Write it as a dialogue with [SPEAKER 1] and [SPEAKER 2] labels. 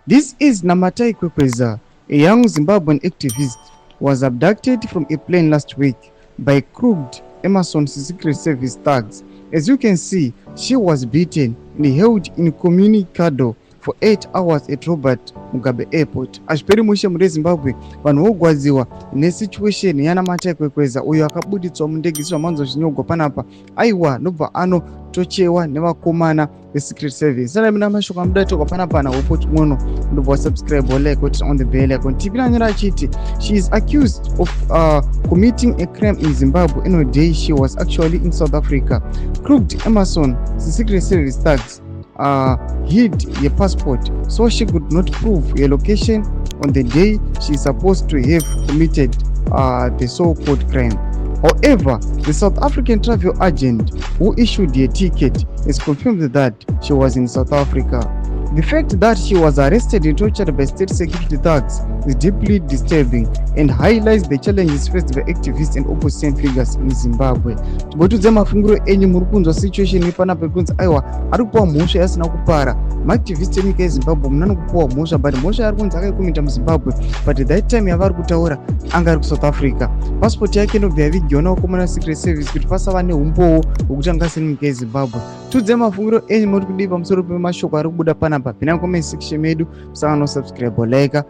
[SPEAKER 1] This is Namatai Kwekweza, a young Zimbabwean activist, was abducted from a plane last week by CrookED Emerson's Secret Service thugs. As you can see, she was beaten and held incommunicado for 8 hours at Robert Mugabe Airport. Achiperi mushe muri Zimbabwe vanhu vogwadziwa nesituation yaNamatai Kwekweza uyo akabuditswa mundege zvamanzo zvinyogwa panapa aiwa nobva anotochewa nevakomana veSecret Service. Sara mina mashoko amudatoka panapa na report mwono ndobva subscribe like what on the bell icon. Tipira nyara chiti she is accused of committing a crime in Zimbabwe in a day she was actually in South Africa. CrookED Emerson, the Secret Service thugs hid her passport so she could not prove her location on the day she is supposed to have committed the so-called crime. However, the South African travel agent who issued her ticket has confirmed that she was in South Africa. The fact that she was arrested and tortured by state security thugs is deeply disturbing and highlights the challenges faced by activists and opposition figures in Zimbabwe. Tibotudza mafunguro enyu muri kunzwa situation ipanapa kunzi aiwa ari kupuwa mhosva yasina kupara. Maactivist enyika yeZimbabwe munano kupuwa mhosva but mhosva yari kunzi akaikomita muZimbabwe but that time yavari kutaura anga ari kuSouth Africa. Passport yake ndobva yavigiwa navakomana Secret Service kuti pasava neumbowo hwekuti angasini munyika yeZimbabwe. Tudze mafunguro enyu muri kudii pamusoro pemashoko ari kubuda panapa. Pina comment section medu musanga no subscribe like